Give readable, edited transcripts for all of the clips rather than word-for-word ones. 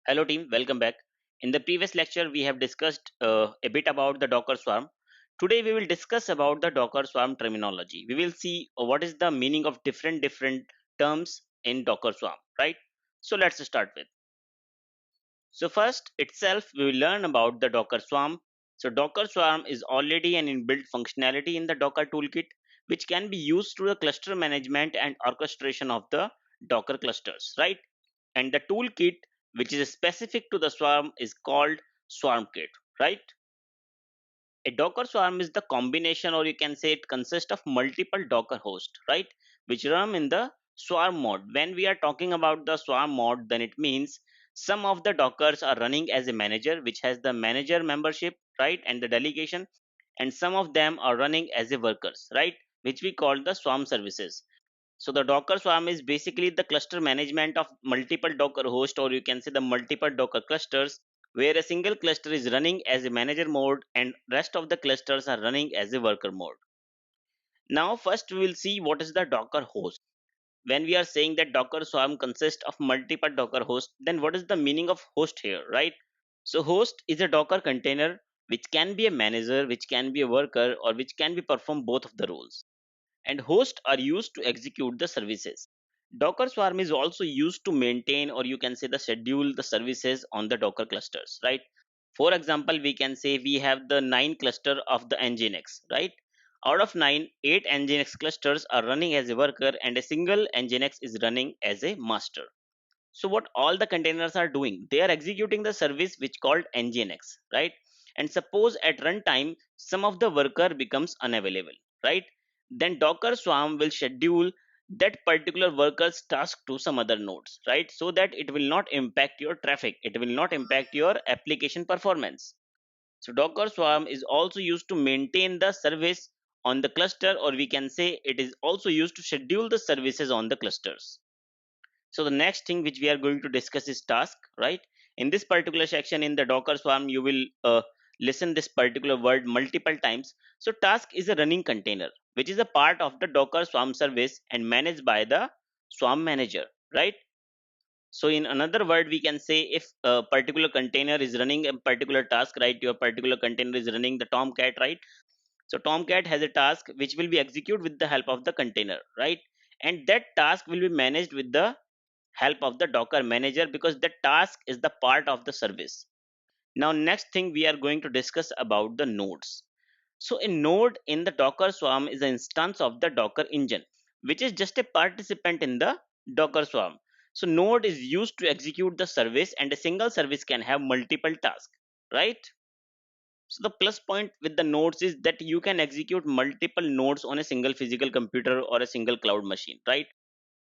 Hello team, welcome back. In the previous lecture, we have discussed a bit about the Docker Swarm. Today we will discuss about the Docker Swarm terminology. We will see what is the meaning of different terms in Docker Swarm, right? So let's start with. So first itself, we will learn about the Docker Swarm. So Docker Swarm is already an inbuilt functionality in the Docker toolkit, which can be used to the cluster management and orchestration of the Docker clusters, right? And the toolkit which is specific to the swarm is called SwarmKit, right? A Docker swarm is the combination, or you can say it consists of multiple Docker hosts, right? Which run in the swarm mode. When we are talking about the swarm mode, then it means some of the Dockers are running as a manager, which has the manager membership, right? And the delegation, and some of them are running as a workers, right? Which we call the swarm services. So the Docker Swarm is basically the cluster management of multiple Docker hosts, or you can say the multiple Docker clusters, where a single cluster is running as a manager mode and rest of the clusters are running as a worker mode. Now first we will see what is the Docker host. When we are saying that Docker Swarm consists of multiple Docker hosts, then what is the meaning of host here, right? So host is a Docker container which can be a manager, which can be a worker, or which can be perform both of the roles, and hosts are used to execute the services. Docker Swarm is also used to maintain, or you can say the schedule the services on the Docker clusters, right? For example, we can say we have the 9 cluster of the Nginx, right? Out of 9, 8 Nginx clusters are running as a worker and a single Nginx is running as a master. So what all the containers are doing, they are executing the service which called Nginx, right? And suppose at runtime some of the worker becomes unavailable, right? Then Docker Swarm will schedule that particular worker's task to some other nodes, right? So that it will not impact your traffic, it will not impact your application performance. So Docker Swarm is also used to maintain the service on the cluster, or we can say it is also used to schedule the services on the clusters. So the next thing which we are going to discuss is task, right? In this particular section in the Docker Swarm, you will listen this particular word multiple times. So task is a running container, which is a part of the Docker Swarm service and managed by the Swarm manager, right? So in another word, we can say if a particular container is running a particular task, right? Your particular container is running the Tomcat, right? So Tomcat has a task which will be executed with the help of the container, right? And that task will be managed with the help of the Docker manager, because the task is the part of the service. Now next thing we are going to discuss about the nodes. So a node in the Docker Swarm is an instance of the Docker engine, which is just a participant in the Docker Swarm. So node is used to execute the service, and a single service can have multiple tasks, right? So the plus point with the nodes is that you can execute multiple nodes on a single physical computer or a single cloud machine, right?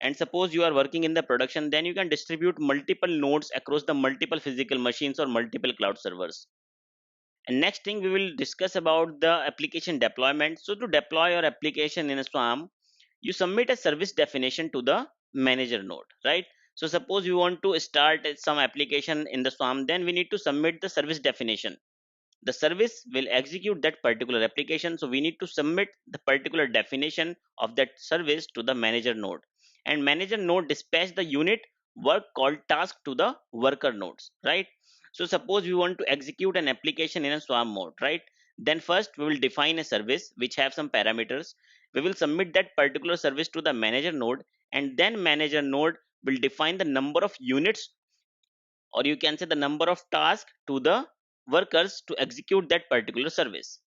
And suppose you are working in the production, then you can distribute multiple nodes across the multiple physical machines or multiple cloud servers. And next thing we will discuss about the application deployment. So to deploy your application in a Swarm, you submit a service definition to the manager node, right? So suppose you want to start some application in the Swarm, then we need to submit the service definition. The service will execute that particular application, so we need to submit the particular definition of that service to the manager node, and manager node dispatch the unit work called task to the worker nodes, right? So suppose we want to execute an application in a Swarm mode, right? Then first we will define a service which have some parameters. We will submit that particular service to the manager node, and then manager node will define the number of units, or you can say the number of tasks to the workers to execute that particular service.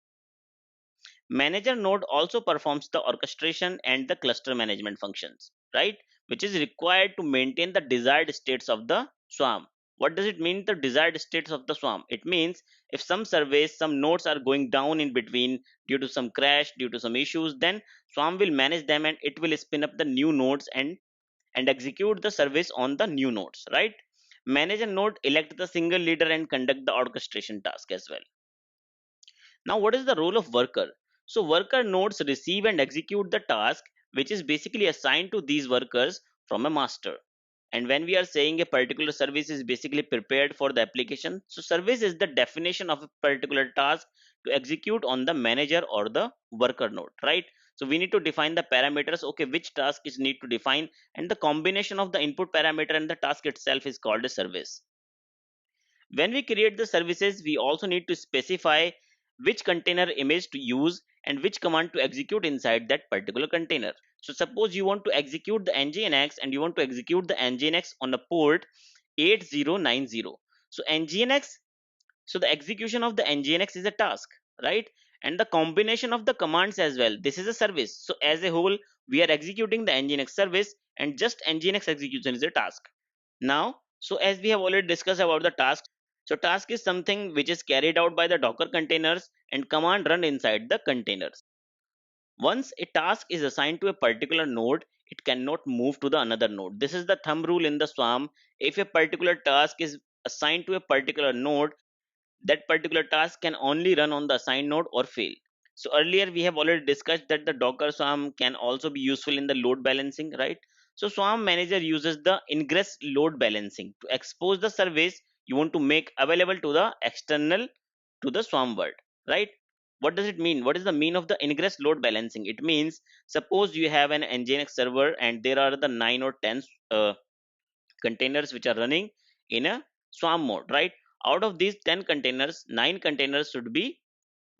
Manager node also performs the orchestration and the cluster management functions, right? Which is required to maintain the desired states of the Swarm. What does it mean, the desired states of the Swarm? It means if some service, some nodes are going down in between due to some crash, due to some issues, then Swarm will manage them and it will spin up the new nodes and execute the service on the new nodes, right? Manager node elect the single leader and conduct the orchestration task as well. Now what is the role of worker? So worker nodes receive and execute the task which is basically assigned to these workers from a master. And when we are saying a particular service is basically prepared for the application, so service is the definition of a particular task to execute on the manager or the worker node, right? So we need to define the parameters, okay, which task is need to define, and the combination of the input parameter and the task itself is called a service. When we create the services, we also need to specify which container image to use and which command to execute inside that particular container. So suppose you want to execute the nginx and you want to execute the nginx on a port 8090. So nginx, so the execution of the nginx is a task, right? And the combination of the commands as well, this is a service. So as a whole, we are executing the nginx service, and just nginx execution is a task. Now, so as we have already discussed about the task, so task is something which is carried out by the docker containers and command run inside the containers. Once a task is assigned to a particular node, it cannot move to the another node. This is the thumb rule in the swarm. If a particular task is assigned to a particular node, that particular task can only run on the assigned node or fail. So earlier we have already discussed that the Docker Swarm can also be useful in the load balancing, right? So Swarm Manager uses the ingress load balancing to expose the service you want to make available to the external, to the Swarm world, right? What does it mean? What is the mean of the ingress load balancing? It means suppose you have an Nginx server and there are the 9 or 10 containers which are running in a swarm mode, right? Out of these 10 containers, 9 containers should be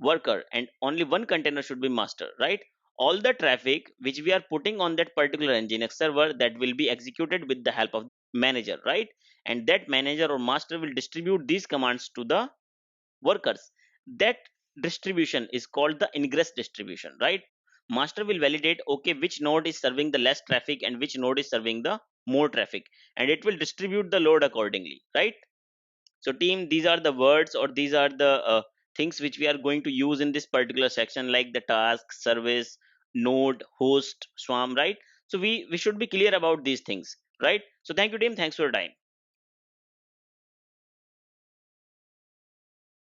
worker and only one container should be master, right? All the traffic which we are putting on that particular nginx server, that will be executed with the help of manager, right? And that manager or master will distribute these commands to the workers. That distribution is called the ingress distribution, right? Master will validate, okay, which node is serving the less traffic and which node is serving the more traffic, and it will distribute the load accordingly, right? So team, these are the words, or these are the things which we are going to use in this particular section, like the task, service, node, host, swarm, right? So we should be clear about these things, right? So thank you team, thanks for your time.